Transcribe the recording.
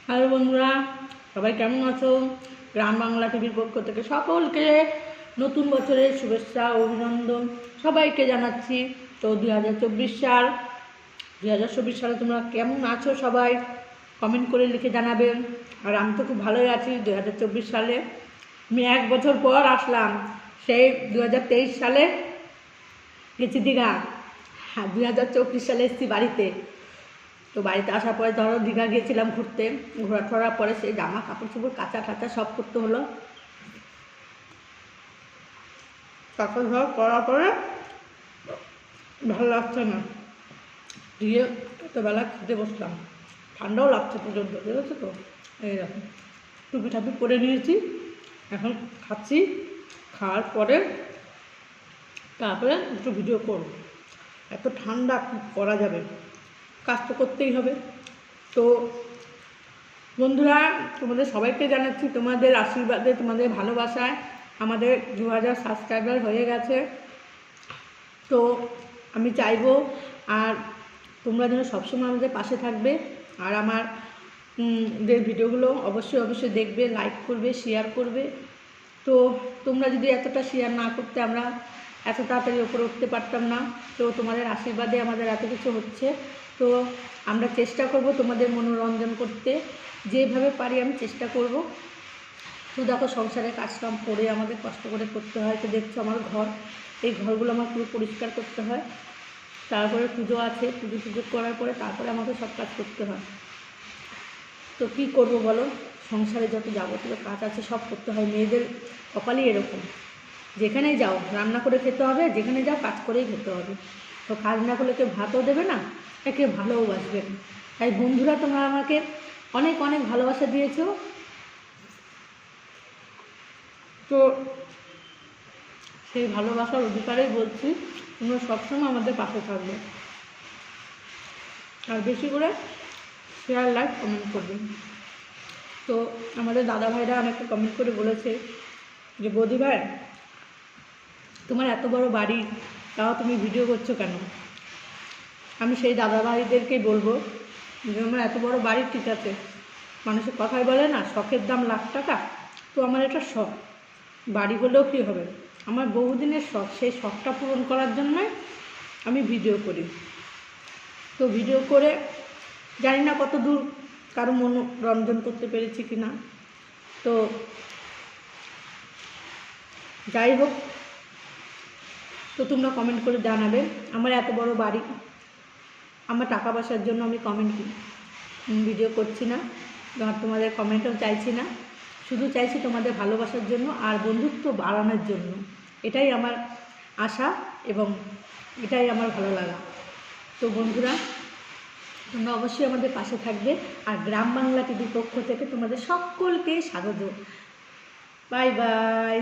Hello বন্ধুরা, সবাই কেমন আছো? গ্রাম বাংলা টিভির পক্ষ থেকে সকলকে নতুন বছরের শুভেচ্ছা অভিনন্দন সবাইকে জানাচ্ছি। তো 2024 সাল 2024 সালে তোমরা কেমন আছো সবাই কমেন্ট করে লিখে জানাবেন। আর আমি তো খুব ভালোই আছি। 2024 সালে আমি 1 বছর পর আসলাম। সেই 2023 সালে গেছি দীঘা, 2024 সালে এসেছি বাড়িতে। তো বাড়িতে আসার পরে ধরো দীঘা গিয়েছিলাম ঘুরতে, ঘোরার পরে সেই জামা কাপড় চোপড় কাঁচা টাচা সব করতে হলো। তারপর ধর করার পরে ভালো লাগছে না, দিয়ে এতবেলা খেতে বসলাম, ঠান্ডাও লাগছে পর্যন্ত, বুঝেছো তো? এইরকম টুপি টাপি পরে নিয়েছি, এখন খাচ্ছি। খাওয়ার পরে তারপরে একটু ভিডিও করব। এত ঠান্ডা কী করা যাবে, কাজ তো করতেই হবে। তো বন্ধুরা, তোমাদের সবাইকে জানাচ্ছি তোমাদের আশীর্বাদে, তোমাদের ভালোবাসায় আমাদের 2000 সাবস্ক্রাইবার হয়ে গেছে। তো আমি চাইবো আর তোমরা যেন সবসময় আমাদের পাশে থাকবে, আর আমার ভিডিওগুলো অবশ্যই দেখবে, লাইক করবে, শেয়ার করবে। তো তোমরা যদি এতটা শেয়ার না করতে আমরা এত তাড়াতাড়ি ওপরে উঠতে পারতাম না। তো তোমাদের আশীর্বাদে আমাদের এত কিছু হচ্ছে। তো আমরা চেষ্টা করব তোমাদের মনোরঞ্জন করতে, যেভাবে পারি আমি চেষ্টা করব। তো দেখো, সংসারে কাজকাম করে আমাদের কষ্ট করে করতে হয়। তো দেখছো আমার ঘর, এই ঘরগুলো আমার পুরো পরিষ্কার করতে হয়। তারপরে পুজো আছে, পুজো করার পরে তারপরে আমাকে সব কাজ করতে হয়। তো কী করব বলো, সংসারে যত যাবতীয় কাজ আছে সব করতে হয়। মেয়েদের কপালই এরকম, যেখানেই যাও রান্না করে খেতে হবে, যেখানে যাও কাজ করেই খেতে হবে। তো কাজ না করলে কেউ ভাতও দেবে না, একে ভালোবাসবে না। তাই বন্ধুরা, তোমরা আমাকে অনেক অনেক ভালোবাসা দিয়েছো। তো সেই ভালোবাসার অধিকারেই বলছি, তোমরা সবসময় আমাদের পাশে থাকবে, আর বেশি করে শেয়ার, লাইক, কমেন্ট করবেন। তো আমাদের দাদা ভাইরা অনেকে কমেন্ট করে বলেছে যে বৌদি ভাই, তোমার এত বড় বাড়ি, তাও তুমি ভিডিও করছো কেন? আমি সেই দাদা ভাইদেরকেই বলবো যে আমার এত বড় বাড়ি ঠিক আছে, মানুষের কথাই বলে না শখের দাম লাখ টাকা। তো আমার এটা শখ, বাড়ি হলেও কী হবে, আমার বহুদিনের শখ, সেই শখটা পূরণ করার জন্যই আমি ভিডিও করি। তো ভিডিও করে জানি না কত দূর কারো মনোরঞ্জন করতে পেরেছি কি না। তো যাই হোক, তো তোমরা কমেন্ট করে জানাবে। আমার এত বড় বাড়ি, আমার টাকা পয়সার জন্য আমি ভিডিও করছি না, আর তোমাদের কমেন্টও চাইছি না, শুধু চাইছি তোমাদের ভালোবাসার জন্য আর বন্ধুত্ব বাড়ানোর জন্য। এটাই আমার আশা এবং এটাই আমার ভালো লাগা। তো বন্ধুরা, তোমরা অবশ্যই আমাদের পাশে থাকবে। আর গ্রাম বাংলা টিভির পক্ষ থেকে তোমাদের সকলকে স্বাগত। Bye bye.